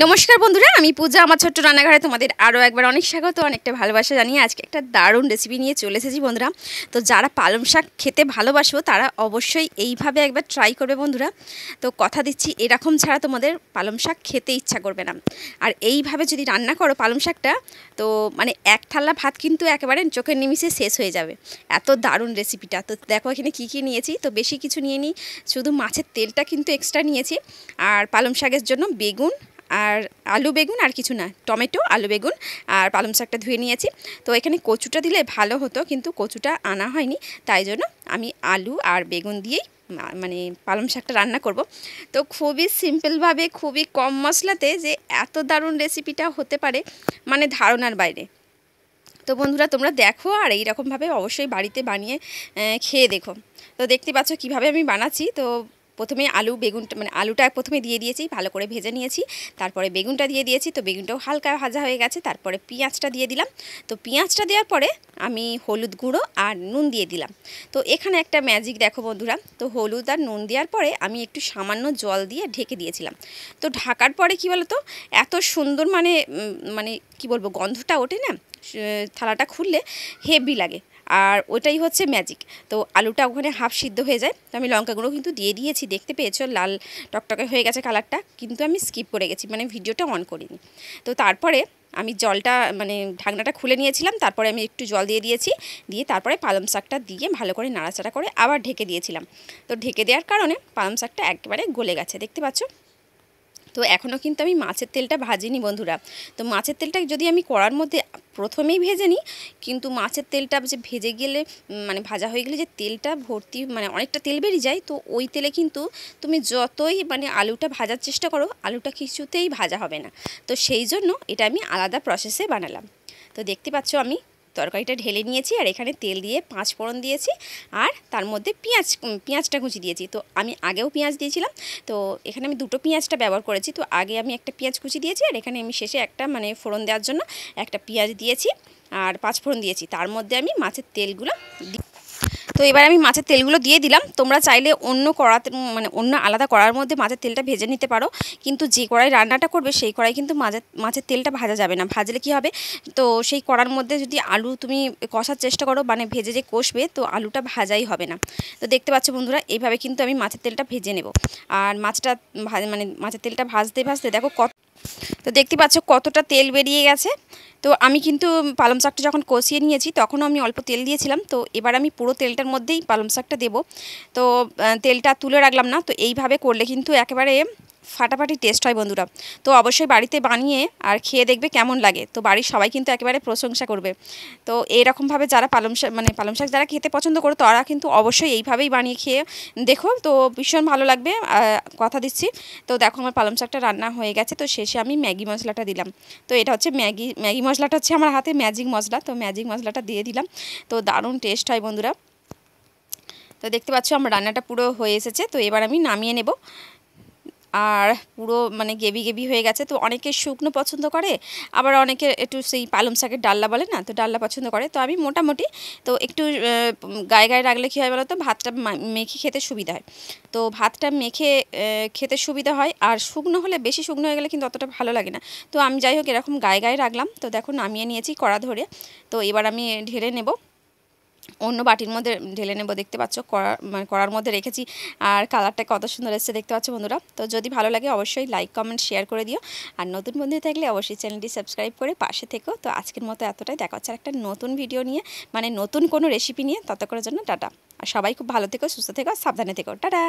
নমস্কার বন্ধুরা, আমি পূজা। আমার ছোট্ট রান্নাঘরে তোমাদের আরও একবার অনেক স্বাগত, অনেকটা ভালোবাসা জানিয়ে আজকে একটা দারুণ রেসিপি নিয়ে চলে এসেছি বন্ধুরা। তো যারা পালং শাক খেতে ভালোবাসো তারা অবশ্যই এইভাবে একবার ট্রাই করবে বন্ধুরা। তো কথা দিচ্ছি, এরকম ছাড়া তোমাদের পালং শাক খেতে ইচ্ছা করবে না। আর এইভাবে যদি রান্না করো পালং শাকটা, তো মানে এক থালা ভাত কিন্তু একেবারে চোখের নিমিষে শেষ হয়ে যাবে, এত দারুণ রেসিপিটা। তো দেখো এখানে কী কী নিয়েছি, তো বেশি কিছু নিয়ে নিই, শুধু মাছের তেলটা কিন্তু এক্সট্রা নিয়েছি। আর পালং শাকের জন্য বেগুন আর আলু বেগুন, আর কিছু না, টমেটো, আলু বেগুন আর পালং শাকটা ধুয়ে নিয়েছি। তো এখানে কচুটা দিলে ভালো হতো, কিন্তু কচুটা আনা হয়নি, তাই জন্য আমি আলু আর বেগুন দিয়েই মানে পালং শাকটা রান্না করব। তো খুবই সিম্পলভাবে, খুবই কম মশলাতে যে এত দারুণ রেসিপিটা হতে পারে, মানে ধারণার বাইরে। তো বন্ধুরা তোমরা দেখো আর এইরকমভাবে অবশ্যই বাড়িতে বানিয়ে খেয়ে দেখো। তো দেখতে পাচ্ছ কীভাবে আমি বানাচ্ছি। তো প্রথমে আলু বেগুনটা মানে আলুটা প্রথমে দিয়ে দিয়েছি, ভালো করে ভেজে নিয়েছি। তারপরে বেগুনটা দিয়ে দিয়েছি, তো বেগুনটাও হালকা ভাজা হয়ে গেছে। তারপরে পেঁয়াজটা দিয়ে দিলাম। তো পেঁয়াজটা দেওয়ার পরে আমি হলুদ গুঁড়ো আর নুন দিয়ে দিলাম। তো এখানে একটা ম্যাজিক দেখো বন্ধুরা, তো হলুদ আর নুন দেওয়ার পরে আমি একটু সামান্য জল দিয়ে ঢেকে দিয়েছিলাম। তো ঢাকার পরে কী বলো তো, এত সুন্দর মানে মানে কী বলবো, গন্ধটা ওঠে না, থালাটা খুললে হেভি লাগে। আর ওটাই হচ্ছে ম্যাজিক। তো আলুটা ওখানে হাফ সিদ্ধ হয়ে যায়। তো আমি লঙ্কা গুঁড়ো কিন্তু দিয়ে দিয়েছি, দেখতে পেয়েছো লাল টকটকে হয়ে গেছে কালারটা, কিন্তু আমি স্কিপ করে গেছি, মানে ভিডিওটা অন করিনি। তো তারপরে আমি জলটা মানে ঢাকনাটা খুলে নিয়েছিলাম, তারপরে আমি একটু জল দিয়ে দিয়েছি, দিয়ে তারপরে পালং শাকটা দিয়ে ভালো করে নাড়াচাড়া করে আবার ঢেকে দিয়েছিলাম। তো ঢেকে দেওয়ার কারণে পালং শাকটা একেবারে গলে গেছে, দেখতে পাচ্ছ। তো এখনও কিন্তু আমি মাছের তেলটা ভাজিনি বন্ধুরা। তো মাছের তেলটা যদি আমি কড়ার মধ্যে প্রথমেই ভেজে নিই, কিন্তু মাছের তেলটা যে ভেজে গেলে মানে ভাজা হয়ে গেলে যে তেলটা ভর্তি মানে অনেকটা তেল বেরিয়ে যায়, তো ওই তেলে কিন্তু তুমি যতই মানে আলুটা ভাজার চেষ্টা করো, আলুটা কিছুতেই ভাজা হবে না। তো সেই জন্য এটা আমি আলাদা প্রসেসে বানালাম। তো দেখতে পাচ্ছ আমি তরকারিটা ঢেলে নিয়েছি, আর এখানে তেল দিয়ে 5 ফোড়ন দিয়েছি, আর তার মধ্যে পেঁয়াজটা কুচি দিয়েছি। তো আমি আগেও পেঁয়াজ দিয়েছিলাম, তো এখানে আমি দুটো পেঁয়াজটা ব্যবহার করেছি। তো আগে আমি একটা পেঁয়াজ কুচি দিয়েছি, আর এখানে আমি শেষে একটা মানে ফোড়ন দেওয়ার জন্য একটা পেঁয়াজ দিয়েছি আর 5 ফোড়ন দিয়েছি। তার মধ্যে আমি মাছের তেলগুলো তো এবার আমি মাছের তেলগুলো দিয়ে দিলাম। তোমরা চাইলে অন্য কড়াতে মানে অন্য আলাদা কড়ার মধ্যে মাছের তেলটা ভেজে নিতে পারো, কিন্তু যে কড়াই রান্নাটা করবে সেই কড়াই কিন্তু মাছের তেলটা ভাজা যাবে না। ভাজলে কি হবে, তো সেই কড়ার মধ্যে যদি আলু তুমি কষার চেষ্টা করো, মানে ভেজে যে কষবে, তো আলুটা ভাজাই হবে না। তো দেখতে পাচ্ছ বন্ধুরা, এইভাবে কিন্তু আমি মাছের তেলটা ভেজে নেব। আর মাছটা মানে মাছের তেলটা ভাজতে ভাজতে দেখো তো দেখতে পাচ্ছ কতটা তেল বেরিয়ে গেছে। তো আমি কিন্তু পালং শাকটা যখন কষিয়ে নিয়েছি তখনও আমি অল্প তেল দিয়েছিলাম। তো এবার আমি পুরো তেলটার মধ্যেই পালং শাকটা দেবো। তো তেলটা তুলে রাখলাম না। তো এইভাবে করলে কিন্তু একেবারে ফাটাফাটি টেস্ট হয় বন্ধুরা। তো অবশ্যই বাড়িতে বানিয়ে আর খেয়ে দেখবে কেমন লাগে। তো বাড়ির সবাই কিন্তু একেবারে প্রশংসা করবে। তো এরকমভাবে যারা পালং শাক যারা খেতে পছন্দ করো, তারা কিন্তু অবশ্যই এইভাবেই বানিয়ে খেয়ে দেখো, তো ভীষণ ভালো লাগবে, কথা দিচ্ছি। তো দেখো আমার পালং শাকটা রান্না হয়ে গেছে। তো শেষে আমি ম্যাগি মশলাটা দিলাম। তো এটা হচ্ছে ম্যাগি মশলাটা হচ্ছে আমার হাতে ম্যাজিক মশলা। তো ম্যাজিক মশলাটা দিয়ে দিলাম। তো দারুণ টেস্ট হয় বন্ধুরা। তো দেখতে পাচ্ছ আমার রান্নাটা পুরো হয়ে এসেছে। তো এবার আমি নামিয়ে নেব। আর পুরো মানে গেবি হয়ে গেছে। তো অনেকে শুকনো পছন্দ করে, আবার অনেকে একটু সেই পালং শাকের ডাল্লা বলে না, তো ডাল্লা পছন্দ করে। তো আমি মোটামুটি তো একটু গায়ে রাখলে কী হয় বলো তো, ভাতটা মেখে খেতে সুবিধা হয়। তো ভাতটা মেখে খেতে সুবিধা হয়, আর শুকনো হলে, বেশি শুকনো হয়ে গেলে কিন্তু অতটা ভালো লাগে না। তো আমি যাই হোক এরকম গায়ে রাখলাম। তো দেখো নামিয়ে নিয়েছি কড়া ধরে। তো এবার আমি ঢেলে নেব, অন্য বাটির মধ্যে ঢেলে নেব। দেখতে পাচ্ছ কড়ার মধ্যে রেখেছি, আর কালারটা কত সুন্দর এসেছে দেখতে পাচ্ছ বন্ধুরা। তো যদি ভালো লাগে অবশ্যই লাইক কমেন্ট শেয়ার করে দিও, আর নতুন বন্ধু থাকলে অবশ্যই চ্যানেলটি সাবস্ক্রাইব করে পাশে থেকো। তো আজকের মতো এতটাই, দেখা হচ্ছে একটা নতুন ভিডিও নিয়ে, মানে নতুন কোনো রেসিপি নিয়ে। ততক্ষণের জন্য টাটা। আর সবাই খুব ভালো থেকো, সুস্থ থেকো, সাবধানে থেকো, টাটা।